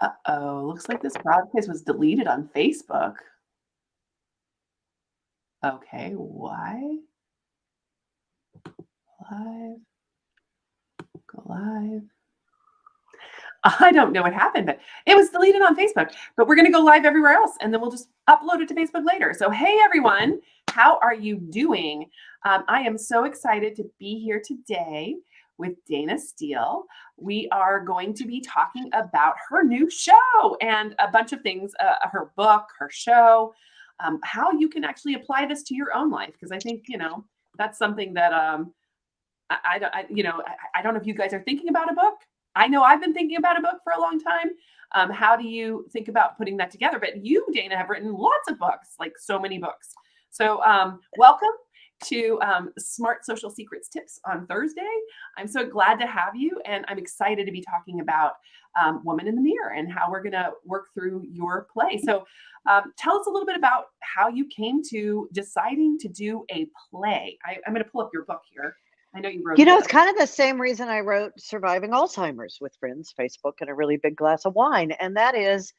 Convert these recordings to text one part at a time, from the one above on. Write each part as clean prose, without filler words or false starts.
Uh-oh, looks like this broadcast was deleted on Facebook. Okay, why? Live, go live. I don't know what happened, but it was deleted on Facebook. But we're going to go live everywhere else, and then we'll just upload it to Facebook later. So, hey, everyone, how are you doing? I am so excited to be here today with Dayna Steele. We are going to be talking about her new show and a bunch of things, her book, her show, how you can actually apply this to your own life. Because I think, that's something that I don't know if you guys are thinking about a book. I know I've been thinking about a book for a long time. How do you think about putting that together? But you, Dayna, have written lots of books, like so many books. So welcome to Smart Social Secrets Tips on Thursday. I'm so glad to have you, and I'm excited to be talking about Woman in the Mirror and how we're going to work through your play. So tell us a little bit about how you came to deciding to do a play. I'm going to pull up your book here. I know you wrote it. It's kind of the same reason I wrote Surviving Alzheimer's with Friends, Facebook, and a really big glass of wine. And that is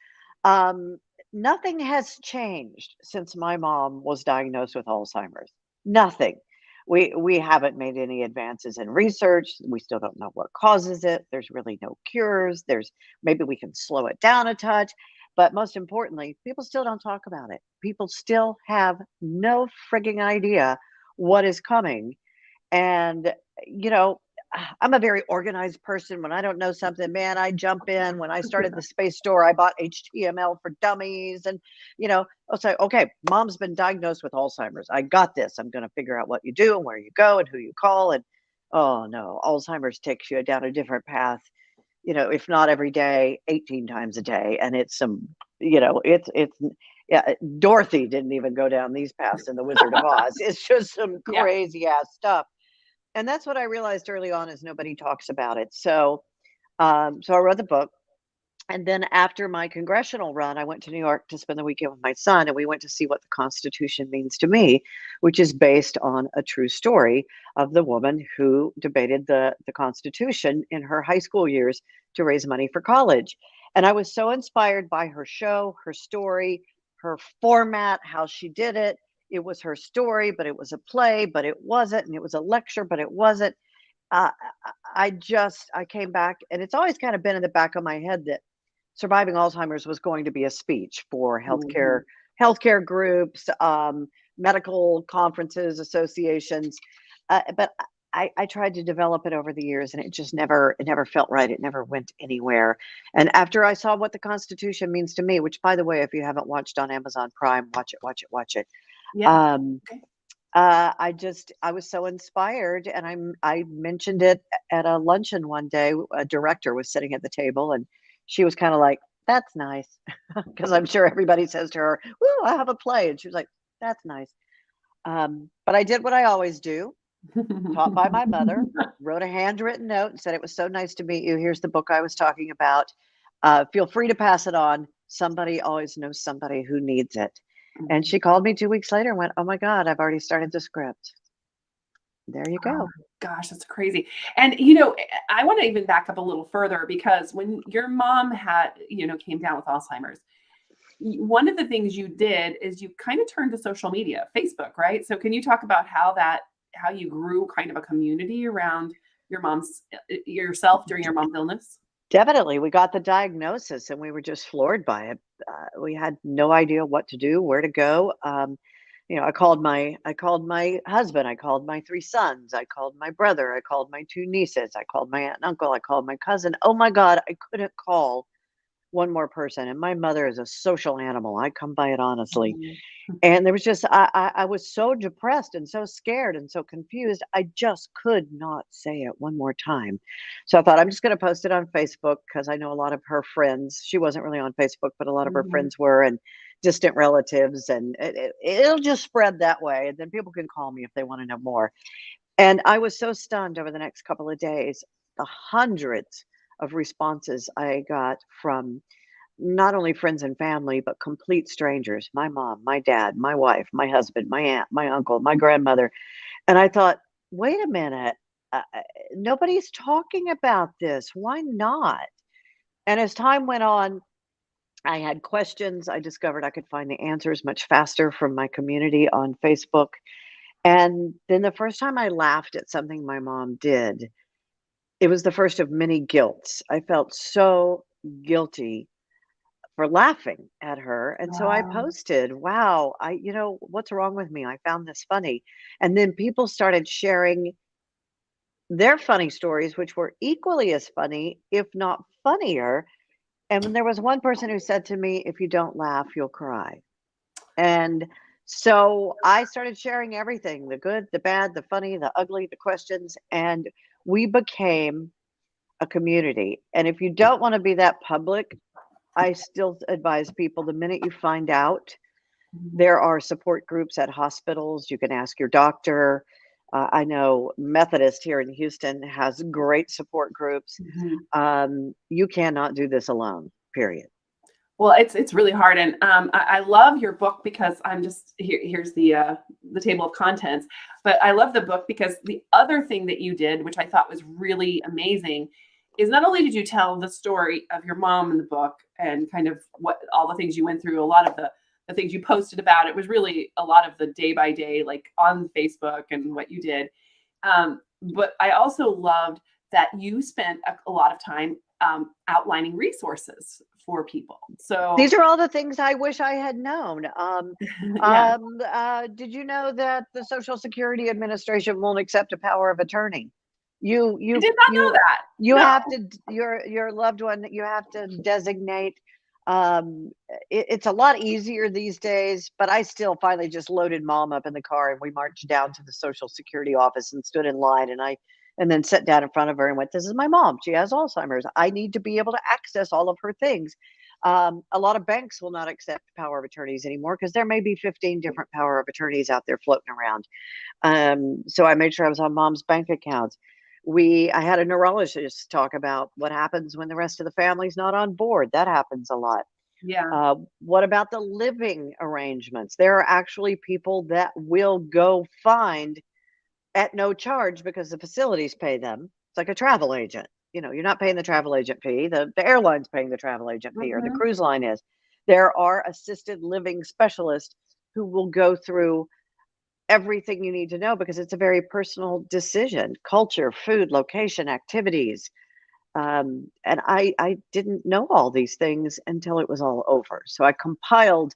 nothing has changed since my mom was diagnosed with Alzheimer's. Nothing. We haven't made any advances in research. We still don't know what causes it. There's really no cures. Maybe we can slow it down a touch. But most importantly, people still don't talk about it. People still have no frigging idea what is coming. And, I'm a very organized person. When I don't know something, man, I jump in. When I started the space store, I bought HTML for dummies. And, I'll say, okay, mom's been diagnosed with Alzheimer's. I got this. I'm going to figure out what you do and where you go and who you call. And, oh, no, Alzheimer's takes you down a different path, if not every day, 18 times a day. And it's yeah, Dorothy didn't even go down these paths in The Wizard of Oz. It's just some crazy ass stuff. And that's what I realized early on is nobody talks about it. So I wrote the book. And then after my congressional run, I went to New York to spend the weekend with my son, and we went to see what the Constitution means to me, which is based on a true story of the woman who debated the Constitution in her high school years to raise money for college. And I was so inspired by her show, her story, her format, how she did it. It was her story, but it was a play, but it wasn't. And it was a lecture, but it wasn't. I came back, and it's always kind of been in the back of my head that Surviving Alzheimer's was going to be a speech for healthcare groups, medical conferences, associations. But I tried to develop it over the years, and it never felt right. It never went anywhere. And after I saw what the Constitution means to me, which, by the way, if you haven't watched on Amazon Prime, watch it. Yeah. I was so inspired, and I mentioned it at a luncheon one day. A director was sitting at the table, and she was kind of like, "That's nice," because I'm sure everybody says to her, "Ooh, I have a play," and she was like, "That's nice." But I did what I always do, taught by my mother, wrote a handwritten note and said, "It was so nice to meet you. Here's the book I was talking about. Feel free to pass it on. Somebody always knows somebody who needs it." And she called me 2 weeks later and went, "Oh my God, I've already started the script." There you go. Oh, gosh, that's crazy. And, I want to even back up a little further, because when your mom came down with Alzheimer's, one of the things you did is you kind of turned to social media, Facebook, right? So can you talk about how you grew kind of a community around yourself during your mom's illness? Definitely. We got the diagnosis and we were just floored by it. We had no idea what to do, where to go. I called my husband, I called my 3 sons, I called my brother, I called my 2 nieces, I called my aunt and uncle, I called my cousin. Oh my God, I couldn't call one more person. And my mother is a social animal. I come by it honestly. And there was just, I was so depressed and so scared and so confused. I just could not say it one more time. So I thought, I'm just going to post it on Facebook, because I know a lot of her friends, she wasn't really on Facebook, but a lot of her friends were, and distant relatives, and it'll just spread that way. And then people can call me if they want to know more. And I was so stunned over the next couple of days, the hundreds of responses I got from not only friends and family, but complete strangers, my mom, my dad, my wife, my husband, my aunt, my uncle, my grandmother. And I thought, wait a minute, nobody's talking about this. Why not? And as time went on, I had questions. I discovered I could find the answers much faster from my community on Facebook. And then the first time I laughed at something my mom did, it was the first of many guilts. I felt so guilty for laughing at her. And so I Wow. posted, wow, what's wrong with me? I found this funny. And then people started sharing their funny stories, which were equally as funny, if not funnier. And when there was one person who said to me, if you don't laugh, you'll cry. And so I started sharing everything, the good, the bad, the funny, the ugly, the questions, and we became a community. And if you don't want to be that public, I still advise people the minute you find out, Mhm. there are support groups at hospitals. You can ask your doctor. I know Methodist here in Houston has great support groups. Mhm. You cannot do this alone, period. Well, it's really hard, and I love your book because I'm just here's the table of contents. But I love the book because the other thing that you did, which I thought was really amazing, is not only did you tell the story of your mom in the book and kind of what all the things you went through, a lot of the things you posted about it was really a lot of the day by day, like on Facebook and what you did. But I also loved that you spent a lot of time outlining resources for people. So These are all the things I wish I had known. yeah, Did you know that the Social Security Administration won't accept a power of attorney? You I you did not know you that. you No. have to your loved one. You have to designate. It's a lot easier these days, but I still finally just loaded mom up in the car and we marched down to the Social Security office and stood in line. And then sat down in front of her and went, "This is my mom. She has Alzheimer's. I need to be able to access all of her things." A lot of banks will not accept power of attorneys anymore because there may be 15 different power of attorneys out there floating around. So I made sure I was on mom's bank accounts. I had a neurologist talk about what happens when the rest of the family's not on board. That happens a lot. Yeah. What about the living arrangements? There are actually people that will go find at no charge because the facilities pay them. It's like a travel agent. You're not paying the travel agent fee. The airline's paying the travel agent fee, or the Mhm. cruise line is. There are assisted living specialists who will go through everything you need to know because it's a very personal decision: culture, food, location, activities. And I didn't know all these things until it was all over. So I compiled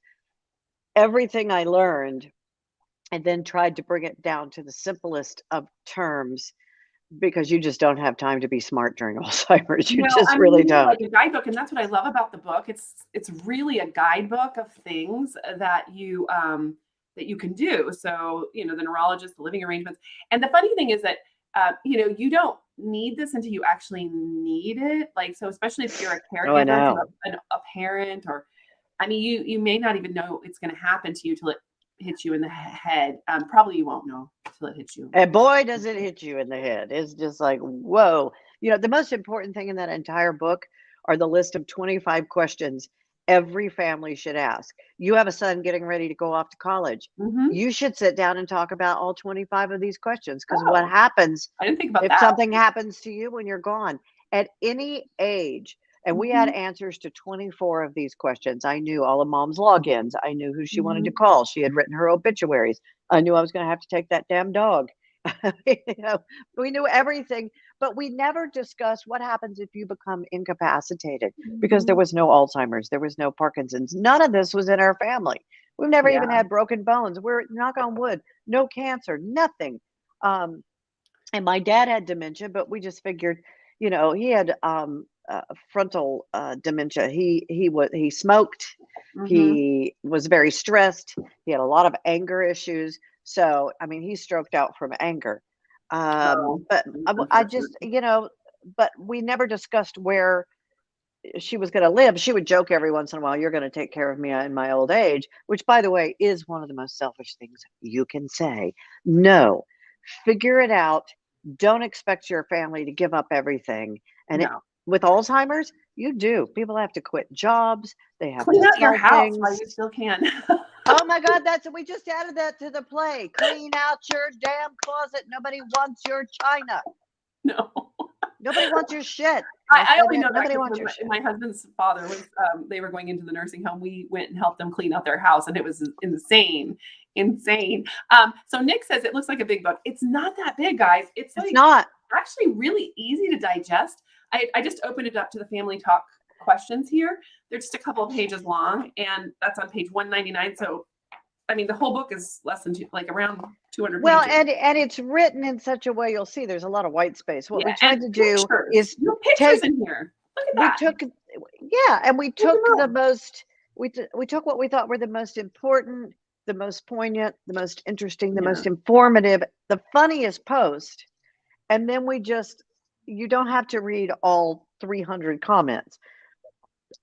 everything I learned and then tried to bring it down to the simplest of terms because you just don't have time to be smart during Alzheimer's. You No, just I mean, really you need don't. like a guidebook, and that's what I love about the book. It's really a guidebook of things that you can do. So, the neurologist, the living arrangements. And the funny thing is that you don't need this until you actually need it. Like, so especially if you're a Oh, I caregiver to know. a parent, or I mean, you may not even know it's going to happen to you till it hits you in the head. Probably you won't know till it hits you. And boy, does it hit you in the head. It's just like, whoa. The most important thing in that entire book are the list of 25 questions every family should ask. You have a son getting ready to go off to college. Hmm. You should sit down and talk about all 25 of these questions because what Oh, happens I didn't think about if that. something happens to you when you're gone at any age? And we had Mhm, answers to 24 of these questions. I knew all of mom's logins. I knew who she wanted to mhm. call. She had written her obituaries. I knew I was going to have to take that damn dog. you know, we knew everything, but we never discussed what happens if you become incapacitated because there Mhm. was no Alzheimer's, there was no Parkinson's. None of this was in our family. We've never even Yeah. had broken bones. We're knock on wood, no cancer, nothing. Um, and my dad had dementia, but we just figured, he had frontal dementia. He smoked. Mhm. He was very stressed. He had a lot of anger issues. So I mean, he stroked out from anger. Oh, But that's I unfortunate. just, but we never discussed where she was going to live. She would joke every once in a while, "You're going to take care of me in my old age," which, by the way, is one of the most selfish things you can say. No, figure it out. Don't expect your family to give up everything. No. With Alzheimer's, you do. People have to quit jobs. They have to Clean out your sell house while things. you still can. Oh my God, we just added that to the play. Clean out your damn closet. Nobody wants your china. No. Nobody wants your shit. I only know that Nobody 'cause wants when your shit. my husband's father was, they were going into the nursing home. We went and helped them clean out their house, and it was insane. So Nick says it looks like a big book. It's not that big, guys. It's It's like not. actually really easy to digest. I just opened it up to the family talk questions here. They're just a couple of pages long, and that's on page 199. So, I mean, the whole book is less than around 200 Well, pages. and it's written in such a way, you'll see there's a lot of white space. What we Yeah, tried and to do pictures. is No pictures take, in here. Look at we that. took, yeah, and we Look at took the them. most, we took what we thought were the most important, the most poignant, the most interesting, the Yeah. most informative, the funniest post. And then you don't have to read all 300 comments.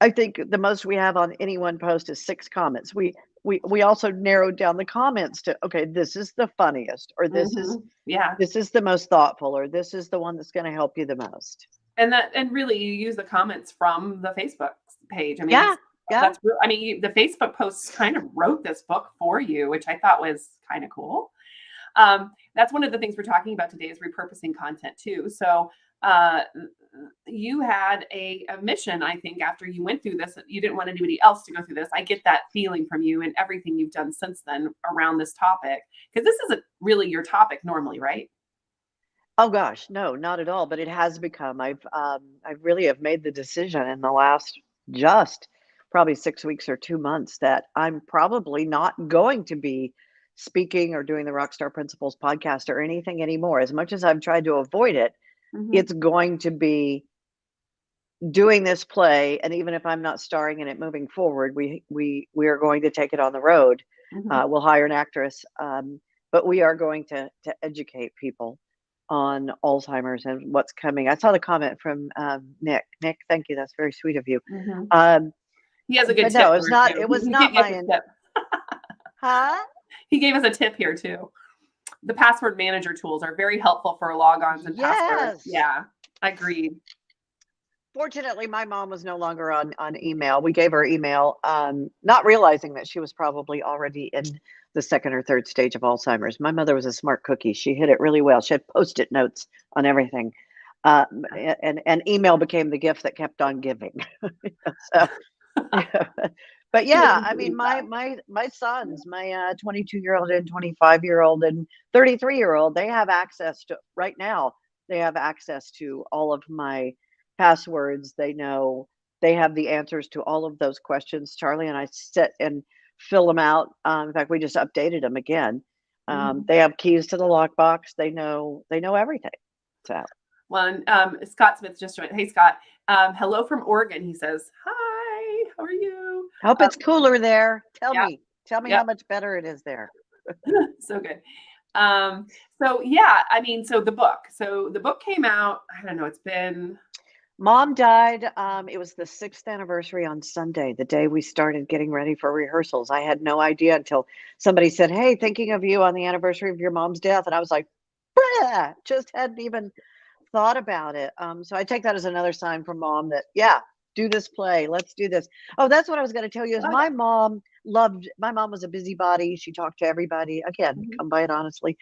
I think the most we have on any one post is 6 comments. We also narrowed down the comments to, okay, this is the funniest, or this is the most thoughtful, or this is the one that's going to help you the most. And really you use the comments from the Facebook page. I mean, Yeah. that's real. I mean, the Facebook posts kind of wrote this book for you, which I thought was kind of cool. That's one of the things we're talking about today is repurposing content too. So you had a mission, I think, after you went through this. You didn't want anybody else to go through this. I get that feeling from you and everything you've done since then around this topic, because this isn't really your topic normally, right? Oh gosh, no, not at all. But it has become. I really have made the decision in the last just probably 6 weeks or 2 months that I'm probably not going to be speaking or doing the Rockstar Principles podcast or anything anymore. As much as I've tried to avoid it, it's going to be doing this play. And even if I'm not starring in it moving forward, we are going to take it on the road. We'll hire an actress, but we are going to educate people on Alzheimer's and what's coming. I saw the comment from Nick. Nick, thank you. That's very sweet of you. He has a good tip. No, it was not my tip. Huh? He gave us a tip here too. The password manager tools are very helpful for logons and passwords. Yeah, agreed. Fortunately, my mom was no longer on email. We gave her email, not realizing that she was probably already in the 2nd or 3rd stage of Alzheimer's. My mother was a smart cookie. She hid it really well. She had Post-it notes on everything. And email became the gift that kept on giving. So, yeah. But yeah, I mean, my sons, my 22-year-old and 25-year-old and 33-year-old, they have access to, right now, they have access to all of my passwords. They have the answers to all of those questions. Charlie and I sit and fill them out. In fact, we just updated them again. They have keys to the lockbox. They know everything. So, well, Scott Smith just joined. Hey, Scott. Hello from Oregon. He says, hi, how are you? Hope it's cooler there. Tell me Yep. how much better it is there. So good. So yeah, I mean, so the book came out, I don't know, it's been. Mom died. It was the 6th anniversary on Sunday, the day we started getting ready for rehearsals. I had no idea until somebody said, hey, thinking of you on the anniversary of your mom's death. And I was like, just hadn't even thought about it. So I take that as another sign from Mom that, yeah, do this play. Let's do this. Oh, that's what I was going to tell you is my mom was a busybody. She talked to everybody. Again, come by it honestly.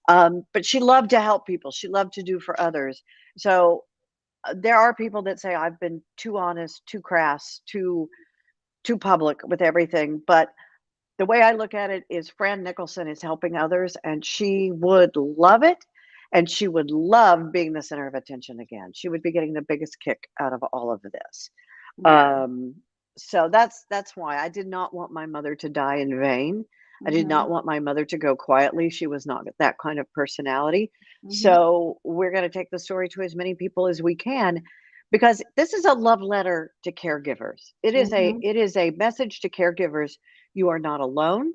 But she loved to help people. She loved to do for others. So there are people that say I've been too honest, too crass, too public with everything. But the way I look at it is Fran Nicholson is helping others, and she would love it. And she would love being the center of attention again. She would be getting the biggest kick out of all of this. Yeah. So that's why I did not want my mother to die in vain. I did not want my mother to go quietly. She was not that kind of personality. So we're going to take the story to as many people as we can, because this is a love letter to caregivers. It is a message to caregivers. You are not alone.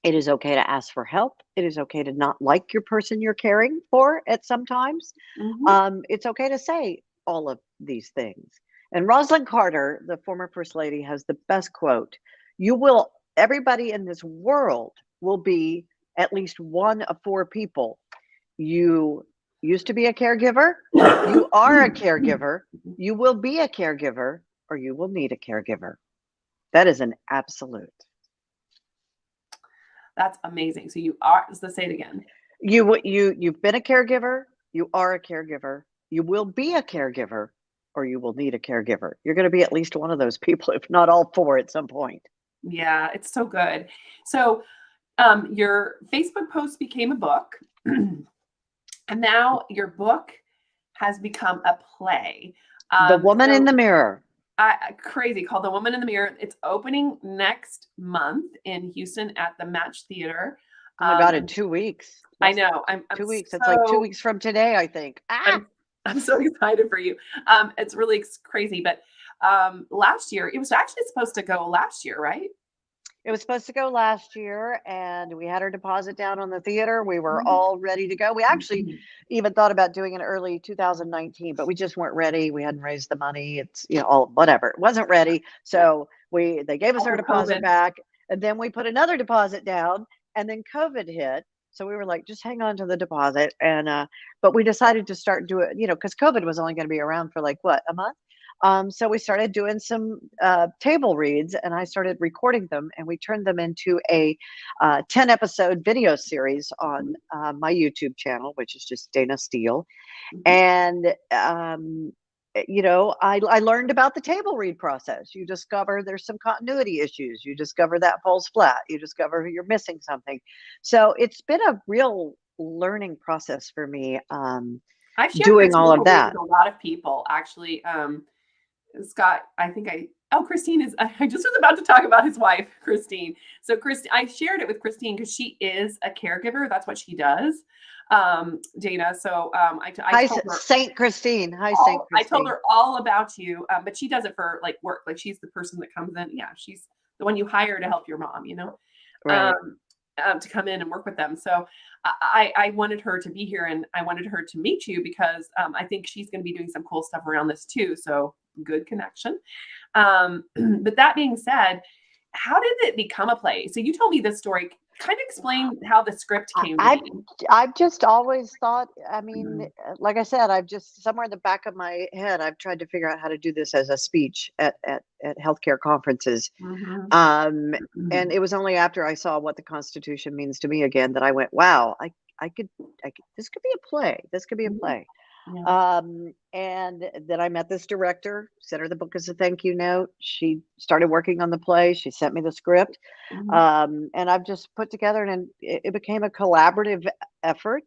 It is okay to ask for help. It is okay to not like your person you're caring for at sometimes. It's okay to say all of these things. And Rosalind Carter, the former First Lady, has the best quote. Everybody in this world will be at least one of 4 people. You used to be a caregiver, you are a caregiver, you will be a caregiver, or you will need a caregiver. That is an absolute. That's amazing. So you are, let's say it again. You've been a caregiver, you are a caregiver, you will be a caregiver or you will need a caregiver. You're going to be at least one of those people, if not all four at some point. Yeah, it's so good. So your Facebook post became a book, and now your book has become a play. The Woman in the Mirror. Crazy, called The Woman in the Mirror. It's opening next month in Houston at the Match Theater. Oh my God, in 2 weeks. I know. I'm 2 weeks. So, it's like 2 weeks from today, I think. I'm so excited for you. It's really crazy. But last year, it was actually supposed to go last year, right? It was supposed to go last year, and we had our deposit down on the theater. We were Mhm. all ready to go. We actually even thought about doing it early 2019, but we just weren't ready. We hadn't raised the money. It's, all whatever. It wasn't ready. So they gave us our deposit COVID. back, and then we put another deposit down, and then COVID hit. So we were like, just hang on to the deposit. And but we decided to start doing, because COVID was only going to be around for like what, a month? So we started doing some table reads, and I started recording them, and we turned them into a 10-episode video series on my YouTube channel, which is just Dayna Steele. And I learned about the table read process. You discover there's some continuity issues. You discover that falls flat. You discover you're missing something. So it's been a real learning process for me. I've shared doing this all of that with a lot of people, actually. Scott, Christine is, I just was about to talk about his wife, Christine. So I shared it with Christine because she is a caregiver. That's what she does. Dayna. So I told her, Saint Christine. Hi, Saint Christine. I told her all about you, but she does it for like work. Like she's the person that comes in. Yeah, she's the one you hire to help your mom, Right. To come in and work with them. So I wanted her to be here, and I wanted her to meet you because I think she's going to be doing some cool stuff around this too. So good connection. But that being said, how did it become a play? So you told me this story. Kind of explain how the script came to be. I've just always thought, like I said, I've just somewhere in the back of my head, I've tried to figure out how to do this as a speech at healthcare conferences. And it was only after I saw what the Constitution means to me again that I went, wow, I could, this could be a play. This could be a play. Yeah. And then I met this director, sent her the book as a thank you note. She started working on the play. She sent me the script. And I've just put together, and it became a collaborative effort.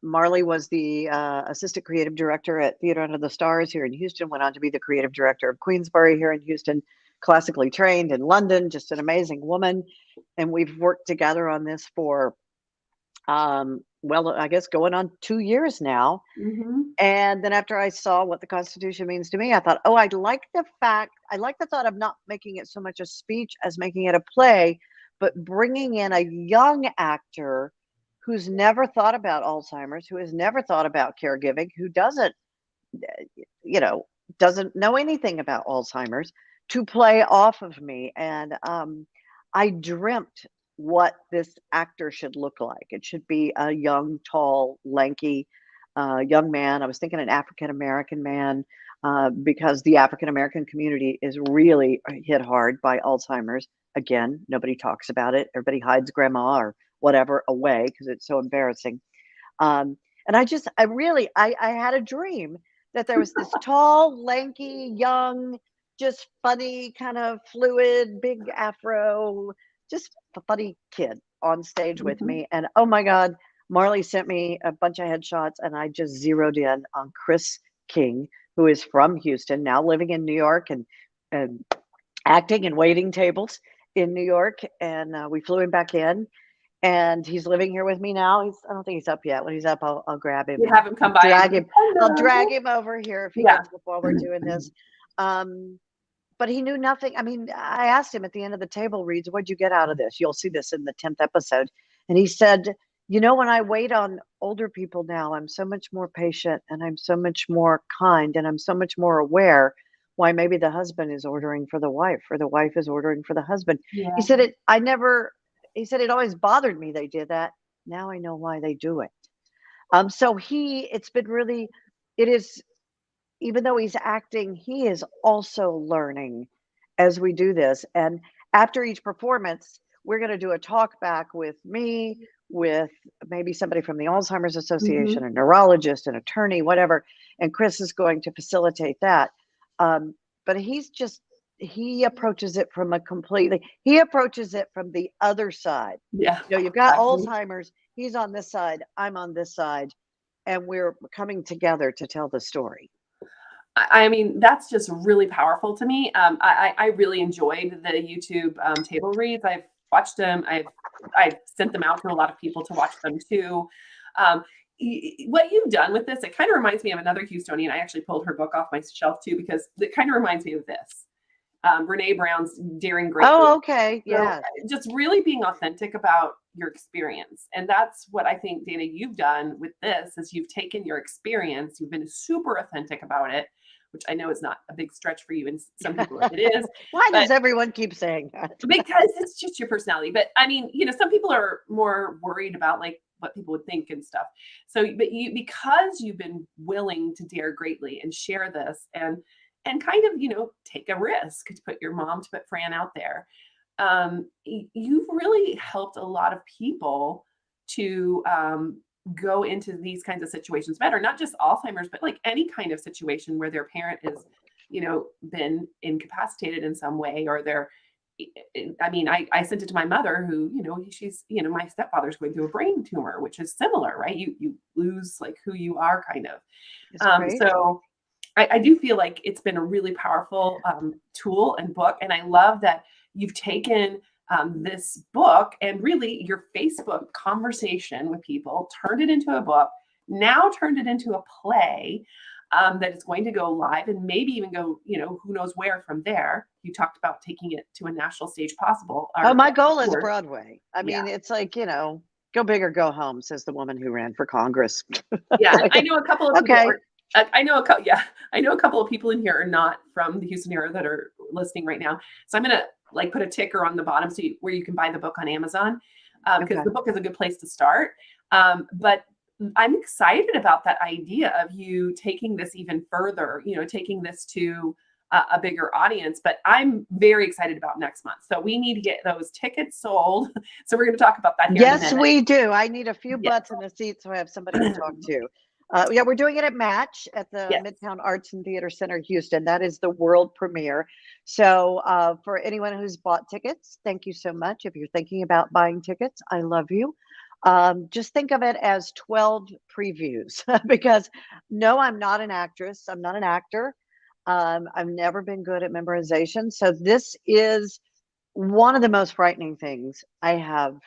Marley was the assistant creative director at Theater Under the Stars here in Houston, went on to be the creative director of Queensbury here in Houston, classically trained in London, just an amazing woman. And we've worked together on this for I guess going on 2 years now. And then after I saw what the Constitution means to me, I thought, I like the thought of not making it so much a speech as making it a play, but bringing in a young actor who's never thought about Alzheimer's, who has never thought about caregiving, who doesn't know anything about Alzheimer's, to play off of me. And I dreamt what this actor should look like. It should be a young, tall, lanky young man. I was thinking an African-American man because the African-American community is really hit hard by Alzheimer's. Again, nobody talks about it. Everybody hides grandma or whatever away because it's so embarrassing. And I had a dream that there was this tall, lanky, young, just funny, kind of fluid, big afro, just a funny kid on stage with me. And oh my God, Marley sent me a bunch of headshots, and I just zeroed in on Chris King, who is from Houston, now living in New York and acting and waiting tables in New York. And we flew him back in, and he's living here with me now. I don't think he's up yet. When he's up, I'll grab him. You have him come by. I'll drag him over here if he gets up while we're doing this. But he knew nothing. I mean, I asked him at the end of the table reads, what'd you get out of this? You'll see this in the 10th episode. And he said, when I wait on older people now, I'm so much more patient, and I'm so much more kind, and I'm so much more aware why maybe the husband is ordering for the wife, or the wife is ordering for the husband. Yeah. He said, it always bothered me they did that. Now I know why they do it. Even though he's acting, he is also learning as we do this. And after each performance, we're going to do a talk back with me, with maybe somebody from the Alzheimer's Association, Mhm. a neurologist, an attorney, whatever, and Chris is going to facilitate that. But he approaches it from he approaches it from the other side. Yeah, You've got exactly. Alzheimer's, he's on this side, I'm on this side, and we're coming together to tell the story. I mean, that's just really powerful to me. I really enjoyed the YouTube table reads. I've watched them. I've sent them out to a lot of people to watch them too. Um, what you've done with this, it kind of reminds me of another Houstonian. I actually pulled her book off my shelf too because it kind of reminds me of this. Brene Brown's Daring Greatly. Oh, okay. So Yeah. just really being authentic about your experience. And that's what I think, Dayna, you've done with this is you've taken your experience, you've been super authentic about it, which I know is not a big stretch for you. And some people it is. Why but- does everyone keep saying that? Because it's just your personality. But I mean, some people are more worried about like what people would think and stuff. So, but because you've been willing to dare greatly and share this and kind of, take a risk to put your mom, to put Fran out there. You've really helped a lot of people to go into these kinds of situations better, not just Alzheimer's, but like any kind of situation where their parent is, been incapacitated in some way, or I sent it to my mother who, she's, my stepfather's going through a brain tumor, which is similar, right? You lose like who you are kind of. So I do feel like it's been a really powerful tool and book. And I love that you've taken this book and really your Facebook conversation with people, turned it into a book, now turned it into a play that is going to go live and maybe even go, who knows where from there. You talked about taking it to a national stage possible. My goal is Broadway. I mean, Yeah. it's like, go big or go home, says the woman who ran for Congress. Yeah, I know a couple of people I know a couple of people in here are not from the Houston area that are listening right now. So I'm gonna like put a ticker on the bottom where you can buy the book on Amazon because the book is a good place to start. But I'm excited about that idea of you taking this even further. Taking this to a bigger audience. But I'm very excited about next month. So we need to get those tickets sold. So we're going to talk about that here. Yes, we do. I need a few butts in a seat so I have somebody to talk to. We're doing it at Match at the Midtown Arts and Theater Center, Houston. That is the world premiere. So for anyone who's bought tickets, thank you so much. If you're thinking about buying tickets, I love you. Just think of it as 12 previews because no, I'm not an actress. I'm not an actor. I've never been good at memorization. So this is one of the most frightening things I have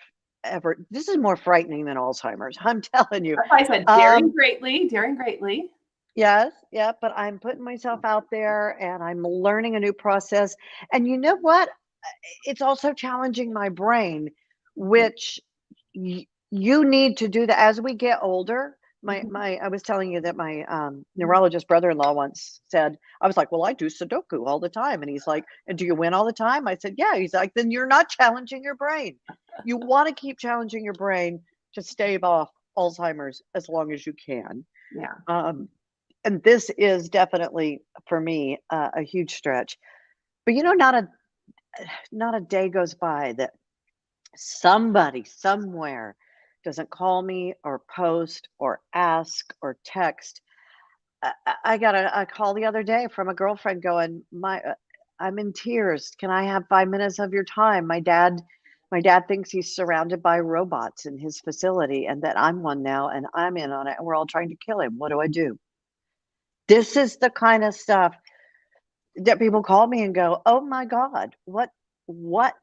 ever. This is more frightening than Alzheimer's. I'm telling you. I said daring greatly. Yes. Yeah. But I'm putting myself out there and I'm learning a new process. And you know what? It's also challenging my brain, which you need to do that as we get older. I was telling you that my neurologist brother-in-law once said, I was like, well, I do Sudoku all the time. And he's like, and do you win all the time? I said, yeah. He's like, then you're not challenging your brain. You want to keep challenging your brain to stave off Alzheimer's as long as you can. Yeah. And this is definitely, for me, a huge stretch. But, not a day goes by that somebody somewhere doesn't call me or post or ask or text. I got a call the other day from a girlfriend going, I'm in tears. Can I have 5 minutes of your time? My dad thinks he's surrounded by robots in his facility and that I'm one now and I'm in on it and we're all trying to kill him. What do I do? This is the kind of stuff that people call me and go, oh my God, what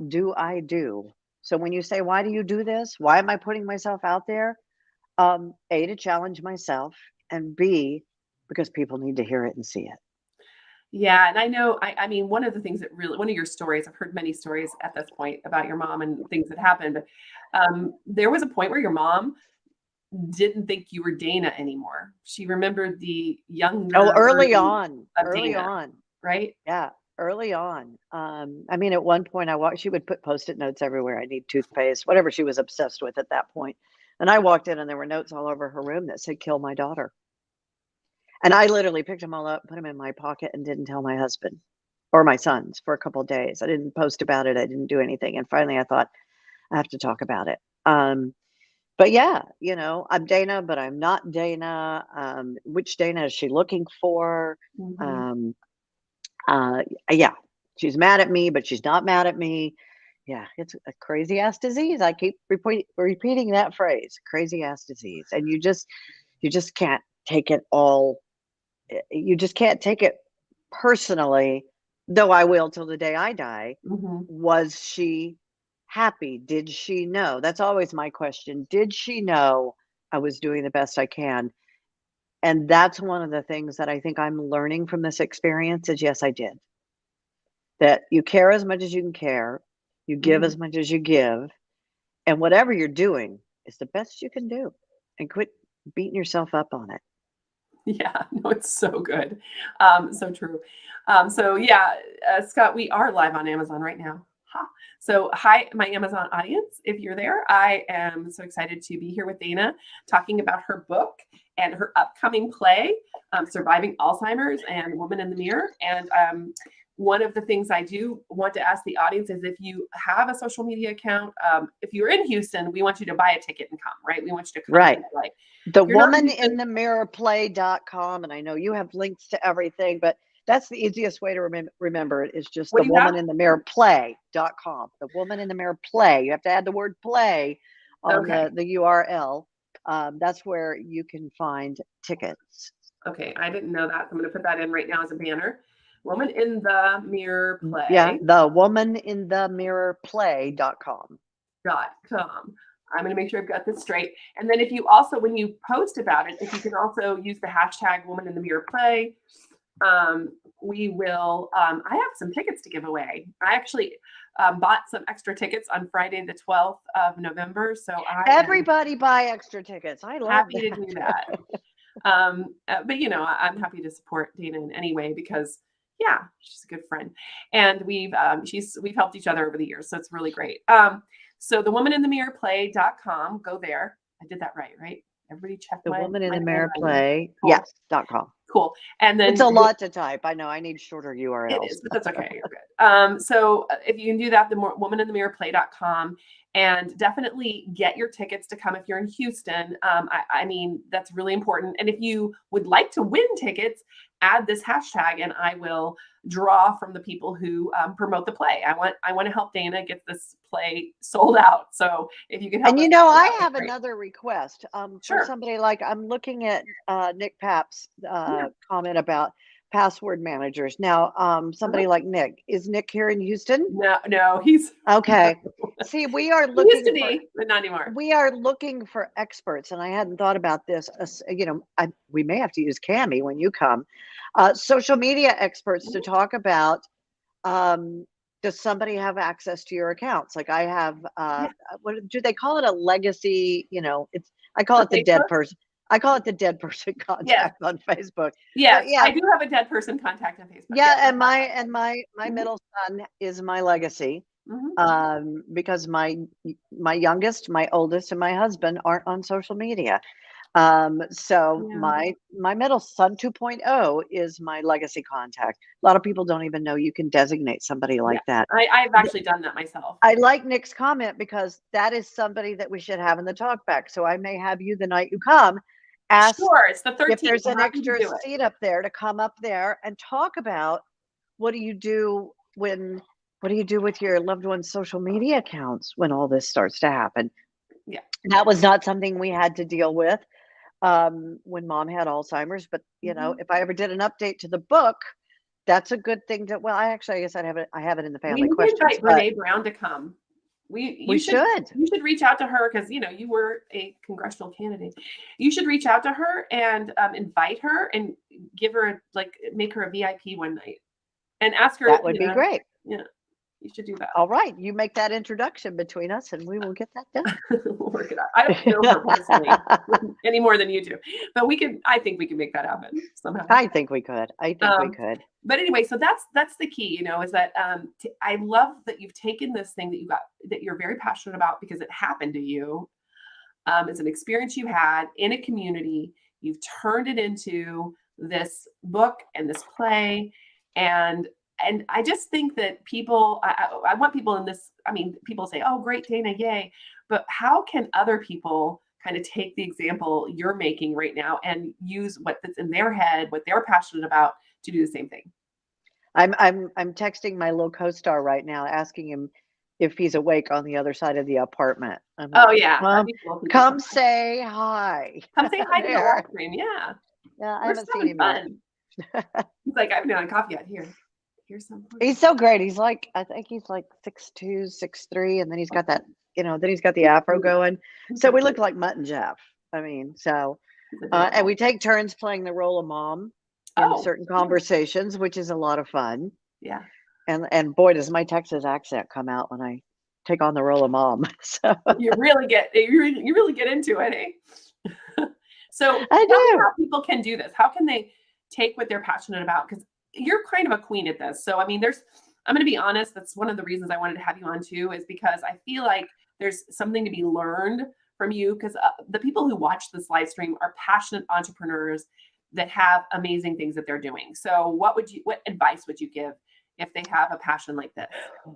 do I do? So when you say, why do you do this? Why am I putting myself out there? A, to challenge myself, and B, because people need to hear it and see it. Yeah. And I know, I mean, one of the things that really, one of your stories, I've heard many stories at this point about your mom and things that happened, but there was a point where your mom didn't think you were Dayna anymore. She remembered the younger. Early on, right? Yeah. Early on. I mean, at one point she would put Post-it notes everywhere. I need toothpaste, whatever she was obsessed with at that point. And I walked in and there were notes all over her room that said, kill my daughter. And I literally picked them all up, put them in my pocket and didn't tell my husband or my sons for a couple of days. I didn't post about it. I didn't do anything. And finally I thought I have to talk about it. But but yeah, I'm Dayna, but I'm not Dayna. Which Dayna is she looking for? Mhm. Um, yeah, she's mad at me, but she's not mad at me. Yeah, it's a crazy ass disease. I keep repeating that phrase, crazy ass disease. And you just can't take it all. You just can't take it personally, though I will till the day I die. Mhm. Was she happy? Did she know? That's always my question. Did she know I was doing the best I can? And that's one of the things that I think I'm learning from this experience is yes, I did. That you care as much as you can care, you give Mhm. as much as you give, and whatever you're doing is the best you can do. And quit beating yourself up on it. Yeah, no, it's so good. So true. So yeah, Scott, we are live on Amazon right now. Ha. So hi, my Amazon audience. If you're there, I am so excited to be here with Dayna talking about her book and her upcoming play, Surviving Alzheimer's and Woman in the Mirror. And one of the things I do want to ask the audience is if you have a social media account, if you're in Houston, we want you to buy a ticket and come, right? We want you to come to Right. the play. The If you're not in woman in Houston, the mirror play.com. And I know you have links to everything, but that's the easiest way to remember it is just what the do you have? woman in the mirror play.com. The woman in the mirror play. You have to add the word play on Okay. the URL. That's where you can find tickets. Okay, I didn't know that. I'm going to put that in right now as a banner. Woman in the Mirror Yeah, Play. the woman in the mirror play.com. .com. I'm going to make sure I've got this straight. And then if you also, when you post about it, if you can also use the hashtag Woman in the Mirror Play, we will. I have some tickets to give away. I actually bought some extra tickets on Friday, the 12th of November. So I am Everybody buy extra tickets. I love happy to do that. that. But I'm happy to support Dayna in any way because yeah, she's a good friend, and we've helped each other over the years, so it's really great. So the woman in the mirror play.com, go there. I did that right? Everybody check The my woman in the mirror handwriting. play. Cool, Yes.com. cool. And It's then a lot to type. I know. I need shorter it URLs. is, but that's okay. You're good. So if you can do that, the womaninthemirrorplay.com, and definitely get your tickets to come if you're in Houston. I mean, that's really important. And if you would like to win tickets, add this hashtag, and I will draw from the people who promote the play. I want to help Dayna get this play sold out. So if you can help And us, I that would have be great. another request for Sure. somebody like I'm looking at Nick Papp's Yeah. comment about password managers. Now, Uh-huh. somebody like Nick, is Nick here in Houston? No, he's Okay. See, we are he used looking to for be, but not anymore. experts, and I hadn't thought about this. We may have to use Cami when you come. Social media experts to talk about. Um, does somebody have access to your accounts? Like I have. Yeah. What do they call it? A legacy. I call For it the dead Facebook. person. I call it the dead person Yes. contact on Facebook. But Yes, yeah, I do have a dead person contact on Facebook. yeah, Yes, I and have my that. middle son is my legacy. Mhm. Because my youngest, my oldest, and my husband aren't on social media. So Yeah. my middle son 2.0 is my legacy contact. A lot of people don't even know you can designate somebody like Yes. that. I've actually done that myself. I like Nick's comment because that is somebody that we should have in the talk back. So I may have you the night you come, ask Sure, it's the if 13th. there's I'm an happy to extra do it. seat up there to come up there and talk about what do you do with your loved one's social media accounts when all this starts to happen? Yeah. That was not something we had to deal with when mom had Alzheimer's. But Mhm. if I ever did an update to the book, that's a good thing to. Well, I guess I have it in the We family need to questions, invite but Brene Brown to come. we should. You should reach out to her because you were a congressional candidate. You should reach out to her and invite her and give her make her a VIP one night and ask her. That would be great. Yeah, you should do that. All right, you make that introduction between us, and we will get that done. We'll work it out. I don't know her personally any more than you do, but I think we can make that happen somehow. I think we could. Um, but anyway, so that's the key, is that I love that you've taken this thing that you're very passionate about because it happened to you. It's an experience you had in a community. You've turned it into this book and this play, and I just think that I want people in this. I mean, people say, "Oh, great, Dayna, yay!" But how can other people kind of take the example you're making right now and use what's in their head, what they're passionate about, to do the same thing. I'm texting my little co-star right now, asking him if he's awake on the other side of the apartment. I'm Oh like, yeah, that'd be cool. come say hi. Come say hi to the There. live stream. Yeah, Yeah, I we're haven't just seen having him fun. yet. He's like, I haven't done coffee yet. Here's some. He's so great. He's like, I think he's like 6'2", 6'3", and then he's got that, then he's got the afro going. So we look like Mutt and Jeff. I mean, so, and we take turns playing the role of mom in certain conversations, which is a lot of fun. Yeah. And boy, does my Texas accent come out when I take on the role of mom. So you really get into it, eh? So I tell me do. how people can do this. How can they take what they're passionate about? Because you're kind of a queen at this. So I mean, I'm going to be honest. That's one of the reasons I wanted to have you on too, is because I feel like there's something to be learned from you. Because the people who watch this live stream are passionate entrepreneurs that have amazing things that they're doing. So what advice would you give if they have a passion like this?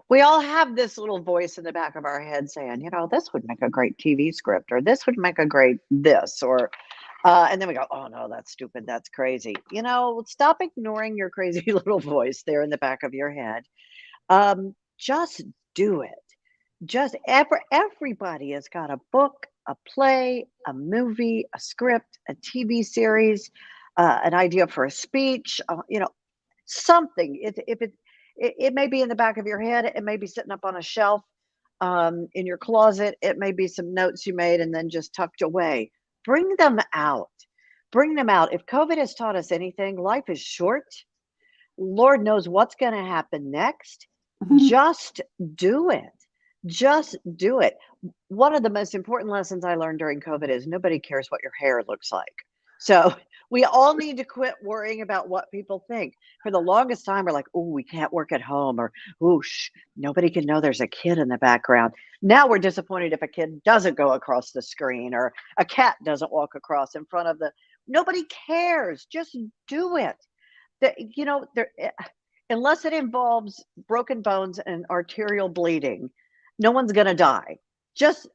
We all have this little voice in the back of our head saying, this would make a great TV script, or this would make a great this, or and then we go, oh no, that's stupid, that's crazy. Stop ignoring your crazy little voice there in the back of your head. Just do it. Everybody has got a book, a play, a movie, a script, a TV series, an idea for a speech, something. It may be in the back of your head. It may be sitting up on a shelf in your closet. It may be some notes you made and then just tucked away. Bring them out. If COVID has taught us anything, life is short. Lord knows what's going to happen next. Just do it. One of the most important lessons I learned during COVID is nobody cares what your hair looks like. So we all need to quit worrying about what people think. For the longest time, we're like, oh, we can't work at home, or, oh, nobody can know there's a kid in the background. Now we're disappointed if a kid doesn't go across the screen, or a cat doesn't walk across in front of nobody cares. Just do it. Unless it involves broken bones and arterial bleeding, no one's going to die. Just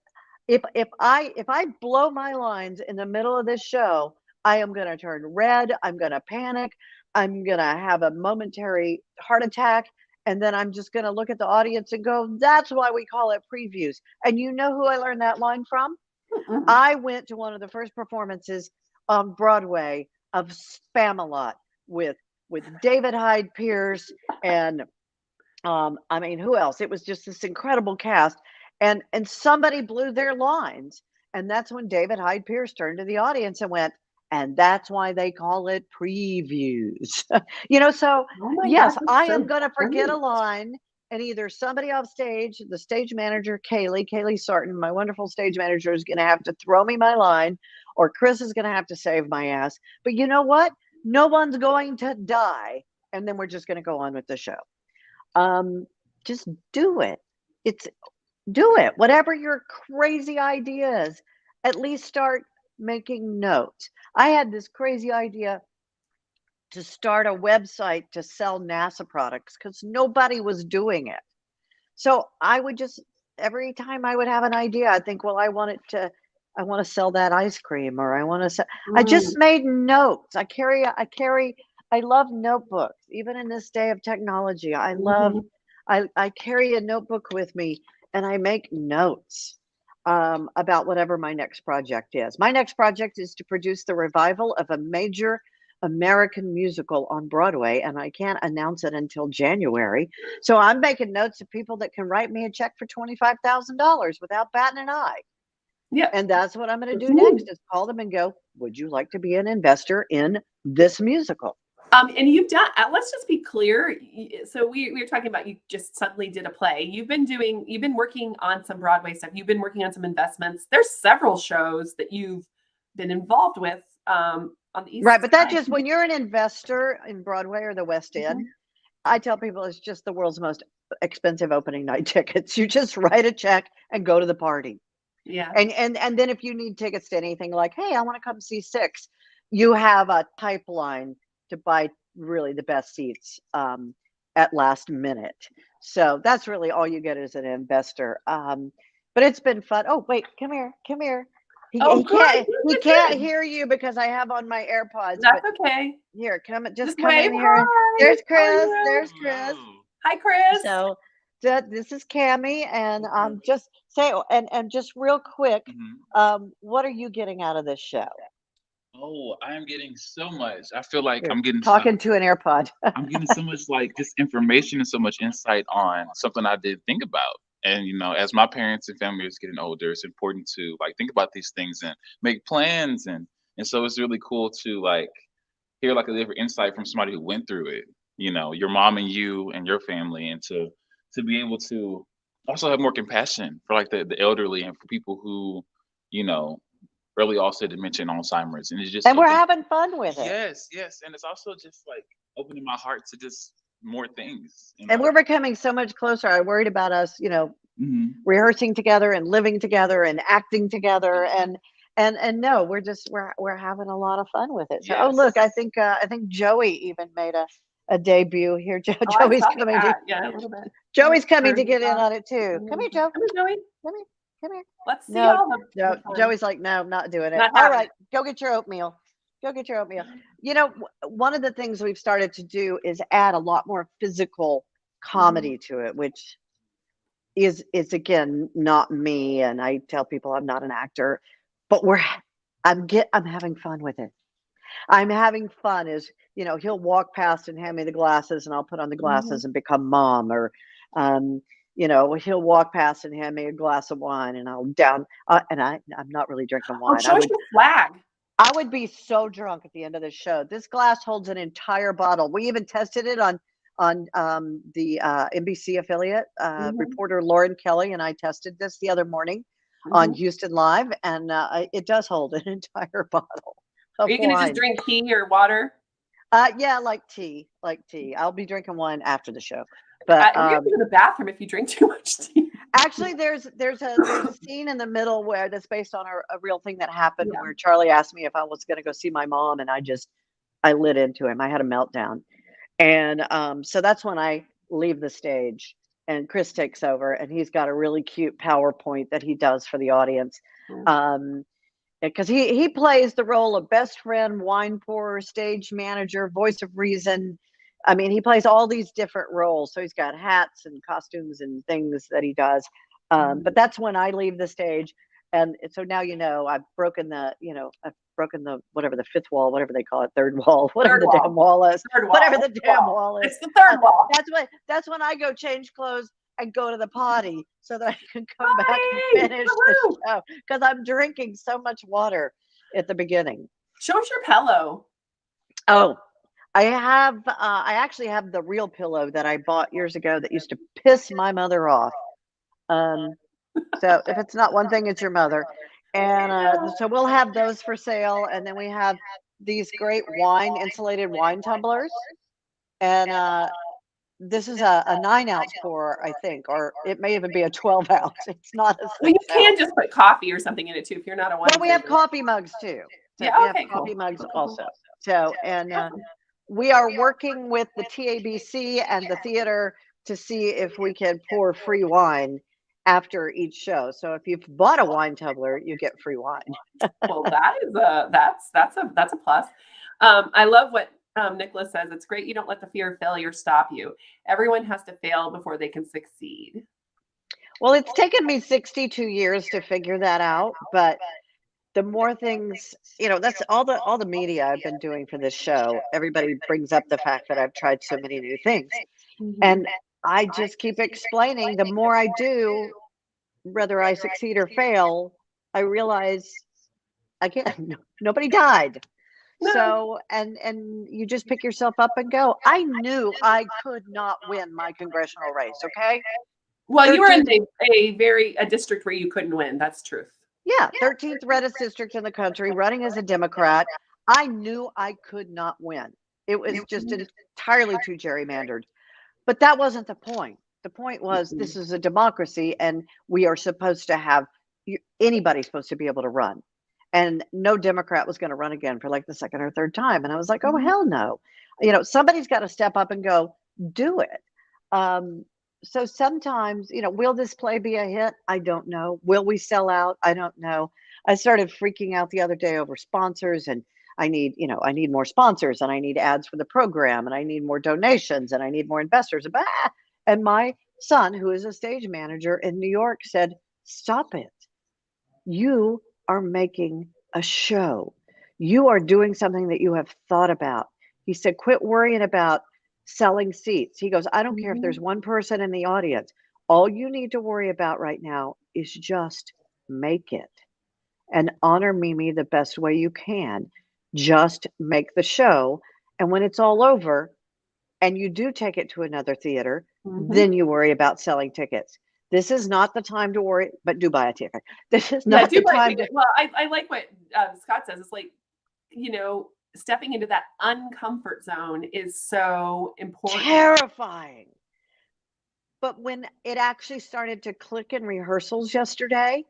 if I blow my lines in the middle of this show, I am going to turn red. I'm going to panic. I'm going to have a momentary heart attack. And then I'm just going to look at the audience and go, that's why we call it previews. And you know who I learned that line from? I went to one of the first performances on Broadway of Spamalot with David Hyde Pierce and who else? It was just this incredible cast. And somebody blew their lines. And that's when David Hyde Pierce turned to the audience and went, and that's why they call it previews. So yes, I am going to forget a line, and either somebody off stage, the stage manager, Kaylee Sarton, my wonderful stage manager, is going to have to throw me my line, or Chris is going to have to save my ass. But you know what? No one's going to die. And then we're just going to go on with the show. Just do it. Do it. Whatever your crazy idea is, at least start making notes. I had this crazy idea to start a website to sell NASA products because nobody was doing it. So I would just, every time I would have an idea, I'd think, well, I want to sell that ice cream, or I want to sell. I just made notes. I love notebooks. Even in this day of technology, I carry a notebook with me, and I make notes about whatever my next project is. My next project is to produce the revival of a major American musical on Broadway, and I can't announce it until January. So I'm making notes of people that can write me a check for $25,000 without batting an eye. Yeah. And that's what I'm going to do next, is call them and go, would you like to be an investor in this musical? And you've done, let's just be clear. So we were talking about, you just suddenly did a play. You've been working on some Broadway stuff. You've been working on some investments. There's several shows that you've been involved with on the East Right. But side. that just, when you're an investor in Broadway or the West End, I tell people it's just the world's most expensive opening night tickets. You just write a check and go to the party. Yeah. And then if you need tickets to anything, like, hey, I want to come see Six, you have a pipeline to buy really the best seats at last minute. So that's really all you get as an investor. But it's been fun. Oh, wait, come here. He, Oh, he good, can't good, he good, can't good. hear you because I have on my AirPods. That's But okay. here, Just just come wave in here. And hi. there's How are Chris. you? There's Chris. Hello. Hi, Chris. So this is Cammie, and Okay. just say and just real quick, Mhm. what are you getting out of this show? Oh, I am getting so much. I feel like You're I'm getting talking to an AirPod. I'm getting so much like just information and so much insight on something I did think about. And as my parents and family is getting older, it's important to like think about these things and make plans and so it's really cool to like hear like a different insight from somebody who went through it. Your mom and you and your family, and to be able to also have more compassion for like the elderly and for people who, you know, early onset dementia and Alzheimer's, and it just And we're opened. having fun with it. Yes, yes, and it's also just like opening my heart to just more things in And we're life. becoming so much closer. I worried about us, Hmm. rehearsing together and living together and acting together, and no, we're having a lot of fun with it. So look, Yes. I think Joey even made a debut here. Oh, I Joey's saw coming to that. Yeah, a little bit. Joey's coming Or, to get in on it too. Come here, Joe. come here, Joey. Come here. Come here. Let's see No, all the fun. Joey's like, no, not doing it. Not All having right, it. go get your oatmeal. Go get your oatmeal. One of the things we've started to do is add a lot more physical comedy to it, which is again not me. And I tell people I'm not an actor, but I'm having fun with it. I'm having fun as he'll walk past and hand me the glasses, and I'll put on the glasses and become mom, or he'll walk past and hand me a glass of wine, and I'll down and I'm not really drinking Oh, wine. show us your flag. I would be so drunk at the end of the show. This glass holds an entire bottle. We even tested it on the NBC affiliate. Reporter Lauren Kelly and I tested this the other morning on Houston Live, and it does hold an entire bottle of Are you going to just wine. drink tea or water? Yeah, like tea. I'll be drinking wine after the show. But you have to go to the bathroom if you drink too much tea. actually, there's a scene in the middle where that's based on a real thing that happened, where Charlie asked me if I was going to go see my mom, and I lit into him. I had a meltdown, and so that's when I leave the stage, and Chris takes over, and he's got a really cute PowerPoint that he does for the audience. Because he plays the role of best friend, wine pourer, stage manager, voice of reason. I mean, he plays all these different roles. So he's got hats and costumes and things that he does. But that's when I leave the stage. And so now, I've broken the whatever the fifth wall, whatever they call it, third wall, whatever Third the wall. damn wall is, Third wall. whatever the damn wall is. It's the third wall. That's when I go change clothes and go to the potty so that I can come back and Potty! finish the show, because I'm drinking so much water at the beginning. Show us your pillow. Oh, I actually have the real pillow that I bought years ago that used to piss my mother off. So if it's not one thing, it's your mother. And so we'll have those for sale. And then we have these great insulated wine tumblers. And this is a 9-ounce pour, I think, or it may even be a 12-ounce. It's not a 6-ounce. Well, you can just put coffee or something in it too if you're not a wine. Well, we have coffee mugs too. So Yeah, we okay, have coffee cool. mugs also. So, and we are working with the TABC and the theater to see if we can pour free wine after each show. So if you've bought a wine tumbler, you get free wine. Well, that's a plus. I love what Nicholas says. It's great you don't let the fear of failure stop you. Everyone has to fail before they can succeed. Well, it's taken me 62 years to figure that out, but the more things, that's all the media I've been doing for this show. Everybody brings up the fact that I've tried so many new things. And I just keep explaining, the more I do, whether I succeed or fail, I realize again, nobody died. No. So, and you just pick yourself up and go. I knew I could not win my congressional race. Okay. Well, you were in a district where you couldn't win. That's truth. Yeah. 13th reddest district in the country, running as a Democrat. I knew I could not win. It was just entirely too gerrymandered. But that wasn't the point. The point was, this is a democracy, and we are supposed to have anybody's supposed to be able to run. And no Democrat was going to run again for like the second or third time. And I was like, oh, hell no. Somebody's got to step up and go do it. So sometimes, will this play be a hit? I don't know. Will we sell out? I don't know. I started freaking out the other day over sponsors, and I need more sponsors, and I need ads for the program, and I need more donations, and I need more investors. And my son, who is a stage manager in New York, said, "Stop it. You are making a show. You are doing something that you have thought about." He said, "Quit worrying about selling seats." He goes, "I don't care if there's one person in the audience. All you need to worry about right now is just make it and honor Mimi the best way you can. Just make the show. And when it's all over and you do take it to another theater, then you worry about selling tickets. This is not the time to worry, but do buy a ticket. This is not the time to." Well, I like what Scott says. It's like, stepping into that uncomfort zone is so important. Terrifying. But when it actually started to click in rehearsals yesterday,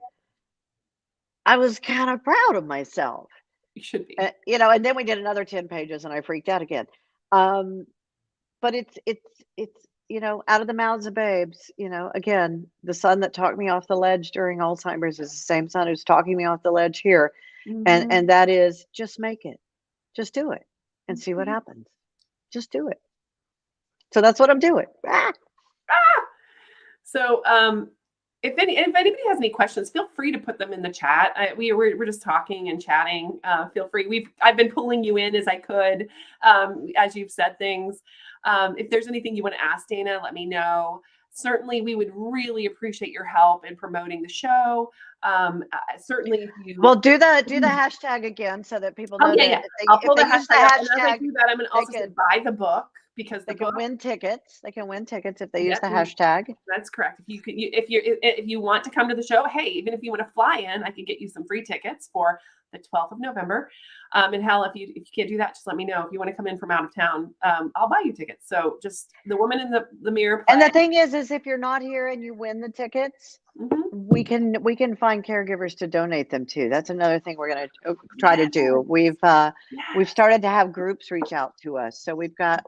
I was kind of proud of myself. You should be. And then we did another 10 pages and I freaked out again. But it's out of the mouths of babes, again, the son that talked me off the ledge during Alzheimer's is the same son who's talking me off the ledge here. And that is, just make it. Just do it and see what happens. Just do it. So that's what I'm doing. So if anybody has any questions, feel free to put them in the chat. We're just talking and chatting. Feel free. I've been pulling you in as I could, as you've said things. If there's anything you want to ask Dayna, let me know. Certainly, we would really appreciate your help in promoting the show. Certainly, if you do the hashtag again so that people know. Yeah. I'll pull the hashtag. And as I do that, I'm going to also say buy the book, because they can win tickets. They can win tickets if they use the hashtag. That's correct. If you want to come to the show, hey, even if you want to fly in, I can get you some free tickets for the 12th of November. And hell, if you can't do that, just let me know. If you want to come in from out of town, I'll buy you tickets. So just The Woman in the Mirror play. And the thing is if you're not here and you win the tickets, we can find caregivers to donate them to. That's another thing we're going to try to do. We've started to have groups reach out to us. So we've got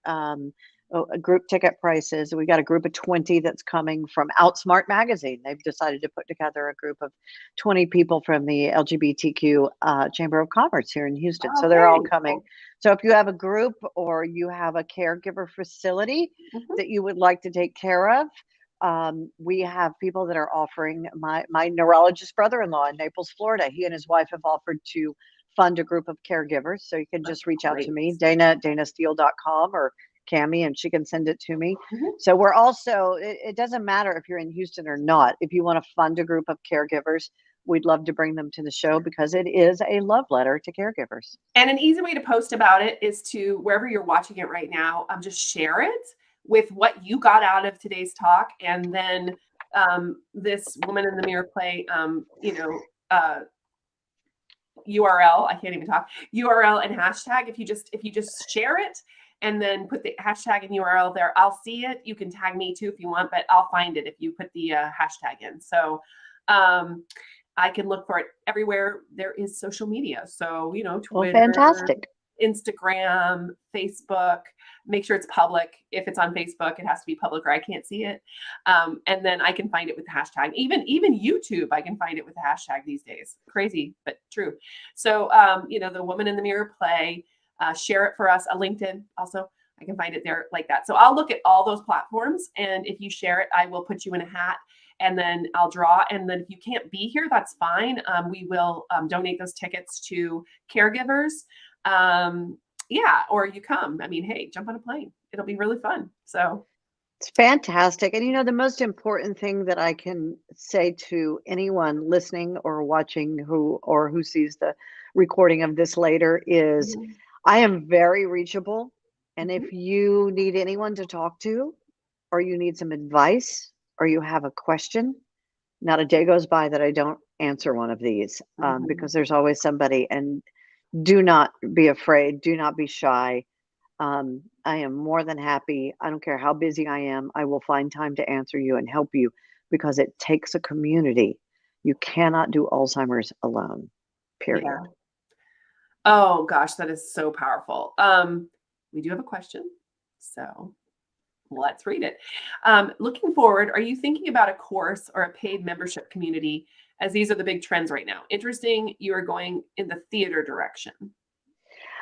a group ticket prices. We got a group of 20 that's coming from Outsmart Magazine. They've decided to put together a group of 20 people from the LGBTQ Chamber of Commerce here in Houston. So they're all coming. So if you have a group or you have a caregiver facility that you would like to take care of, we have people that are offering. My neurologist brother-in-law in Naples, Florida, he and his wife have offered to fund a group of caregivers. So you can just reach out to me, DaynaSteele.com, or Cami, and she can send it to me. So we're also, it doesn't matter if you're in Houston or not. If you want to fund a group of caregivers, we'd love to bring them to the show, because it is a love letter to caregivers. And an easy way to post about it is to, wherever you're watching it right now, just share it with what you got out of today's talk. And then this Woman in the Mirror play, URL, I can't even talk, URL and hashtag. If you just share it and then put the hashtag and URL there, I'll see it. You can tag me too if you want, but I'll find it if you put the hashtag in. So I can look for it everywhere there is social media. So, Twitter, fantastic. Instagram, Facebook. Make sure it's public. If it's on Facebook, it has to be public or I can't see it. And then I can find it with the hashtag. Even YouTube, I can find it with the hashtag these days. Crazy, but true. So, the Woman in the Mirror play, share it for us. LinkedIn also, I can find it there like that. So I'll look at all those platforms. And if you share it, I will put you in a hat and then I'll draw. And then if you can't be here, that's fine. We will donate those tickets to caregivers. Or you come. I mean, hey, jump on a plane. It'll be really fun. So it's fantastic. And the most important thing that I can say to anyone listening or watching who sees the recording of this later is I am very reachable. And if you need anyone to talk to, or you need some advice, or you have a question, not a day goes by that I don't answer one of these, because there's always somebody. And do not be afraid. Do not be shy. I am more than happy. I don't care how busy I am. I will find time to answer you and help you, because it takes a community. You cannot do Alzheimer's alone, period. Yeah. Oh gosh, that is so powerful. We do have a question, so let's read it. Looking forward, are you thinking about a course or a paid membership community as these are the big trends right now. Interesting. You are going in the theater direction.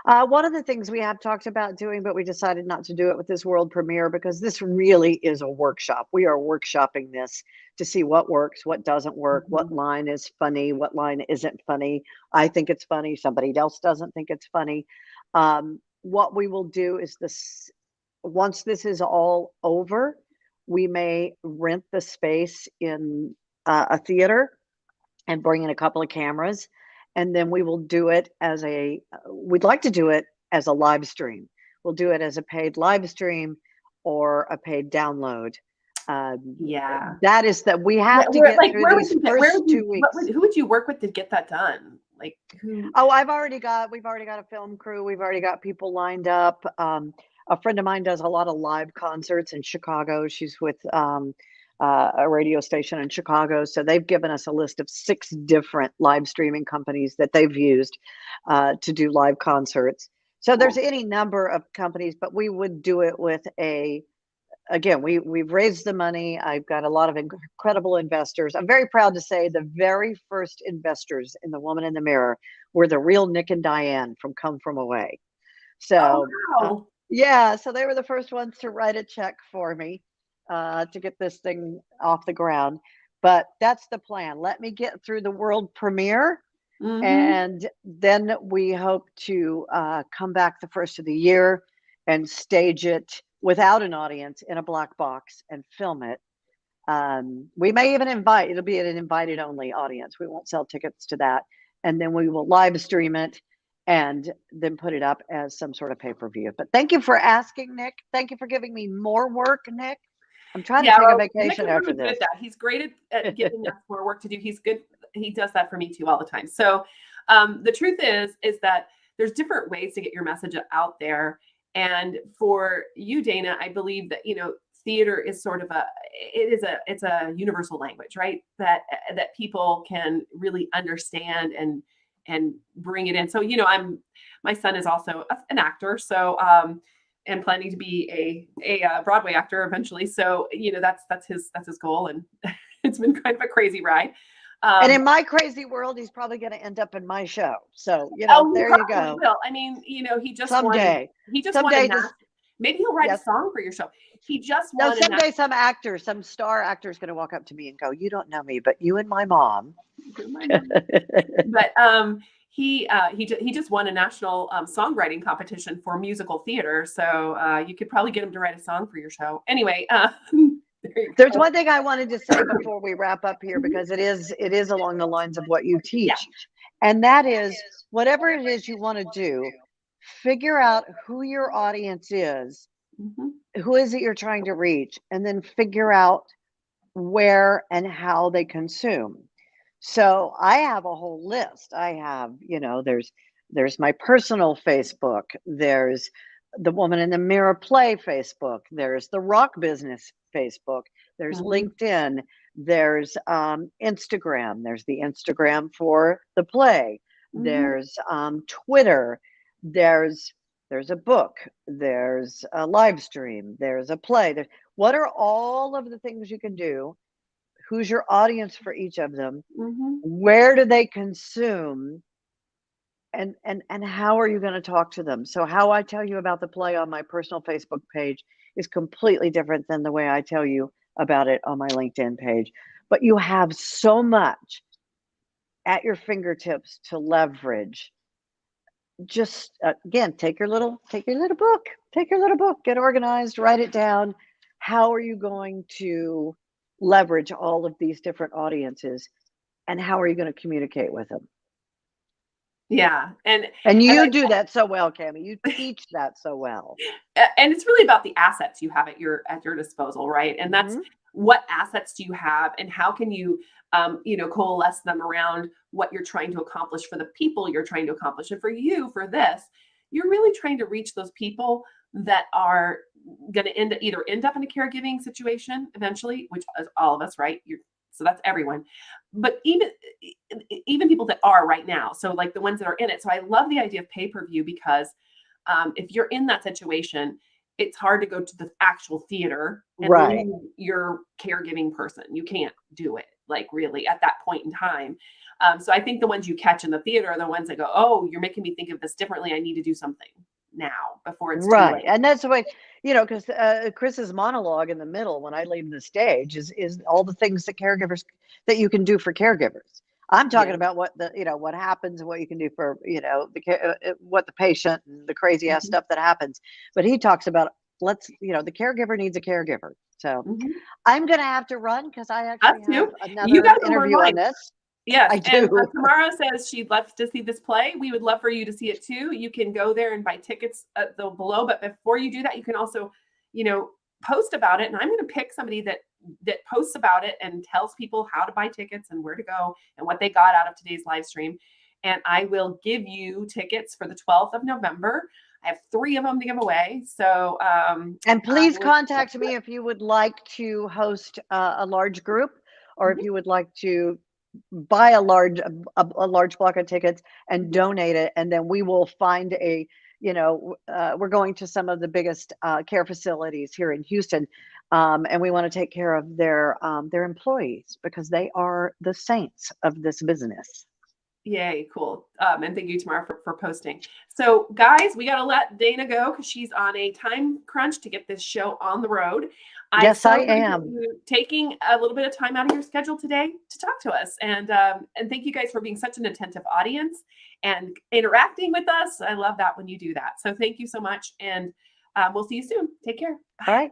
One of the things we have talked about doing, but we decided not to do it with this world premiere because this really is a workshop. We are workshopping this to see what works, what doesn't work, what line is funny, what line isn't funny. I think it's funny. Somebody else doesn't think it's funny. What we will do is this, once this is all over, we may rent the space in a theater and bring in a couple of cameras. And then we will do it as we'd like to do it as a live stream. We'll do it as a paid live stream or a paid download. That is that we have to get through these first 2 weeks. Who would you work with to get that done? Like who? Oh, we've already got a film crew. We've already got people lined up. A friend of mine does a lot of live concerts in Chicago. She's with a radio station in Chicago. So they've given us a list of 6 different live streaming companies that they've used to do live concerts. So there's any number of companies, but we would do it with we've raised the money. I've got a lot of incredible investors. I'm very proud to say the very first investors in The Woman in the Mirror were the real Nick and Diane from Come From Away. So so they were the first ones to write a check for me to get this thing off the ground. But that's the plan. Let me get through the world premiere. And then we hope to come back the first of the year and stage it without an audience in a black box and film it. We may even it'll be an invited only audience. We won't sell tickets to that. And then we will live stream it and then put it up as some sort of pay-per-view. But thank you for asking, Nick. Thank you for giving me more work, Nick. I'm trying to take a vacation after this. He's great at giving us more work to do. He's good. He does that for me too all the time. So the truth is that there's different ways to get your message out there. And for you, Dayna, I believe that, theater is sort of it's a universal language, right? That people can really understand and bring it in. So, my son is also an actor. So, and planning to be a Broadway actor eventually. So, that's his goal. And it's been kind of a crazy ride. And in my crazy world, he's probably going to end up in my show. So, there you go. Will. I mean, he just someday. Maybe he'll write a song for your show. He just won. Someday some star actor is going to walk up to me and go, "You don't know me, but you and my mom." But he just won a national songwriting competition for musical theater. So you could probably get him to write a song for your show. Anyway. There's one thing I wanted to say before we wrap up here, because it is along the lines of what you teach. And that is, whatever it is you want to do, figure out who your audience is, who is it you're trying to reach, and then figure out where and how they consume. So I have a whole list. I have, there's my personal Facebook, there's the Woman in the Mirror Play Facebook, there's the Rock Business Facebook, there's LinkedIn, there's Instagram, there's the Instagram for the play, there's Twitter, there's a book, there's a live stream, there's a play. What are all of the things you can do? Who's your audience for each of them? Where do they consume? And how are you going to talk to them? So how I tell you about the play on my personal Facebook page is completely different than the way I tell you about it on my LinkedIn page. But you have so much at your fingertips to leverage. Just again, take your little book, get organized, write it down. How are you going to leverage all of these different audiences, and how are you going to communicate with them? Yeah. And you do that so well, Cammie. You teach that so well. And it's really about the assets you have at your disposal, right? And that's what assets do you have, and how can you, coalesce them around what you're trying to accomplish for the people you're trying to accomplish. And for you, for this, you're really trying to reach those people that are going to end up in a caregiving situation eventually, which is all of us, right? So that's everyone. But even people that are right now. So like the ones that are in it. So I love the idea of pay-per-view, because if you're in that situation, it's hard to go to the actual theater and leave your caregiving person. You can't do it. like really at that point in time. So I think the ones you catch in the theater are the ones that go, oh, you're making me think of this differently. I need to do something now before it's too Right. late. And that's the way, because Chris's monologue in the middle when I leave the stage is all the things that you can do for caregivers. I'm talking Yeah. about what what happens and what you can do for, what the patient and the crazy ass Mhm. stuff that happens. But he talks about the caregiver needs a caregiver. So Mhm. I'm going to have to run because I Us actually have too. You another got to learn interview on lines. this. Yes, I and do. Tamara says she'd love to see this play. We would love for you to see it too. You can go there and buy tickets below, but before you do that, you can also, post about it. And I'm going to pick somebody that posts about it and tells people how to buy tickets and where to go and what they got out of today's live stream. And I will give you tickets for the 12th of November. I have 3 of them to give away. So, And please contact me if you would like to host a large group, or if you would like to buy a large block of tickets and donate it, and then we will find we're going to some of the biggest care facilities here in Houston, and we want to take care of their employees because they are the saints of this business. Yay, cool. And thank you, Tamara, for posting. So, guys, we got to let Dayna go because she's on a time crunch to get this show on the road. Yes, I appreciate am. you taking a little bit of time out of your schedule today to talk to us. And thank you guys for being such an attentive audience and interacting with us. I love that when you do that. So thank you so much. And we'll see you soon. Take care. Bye. All right.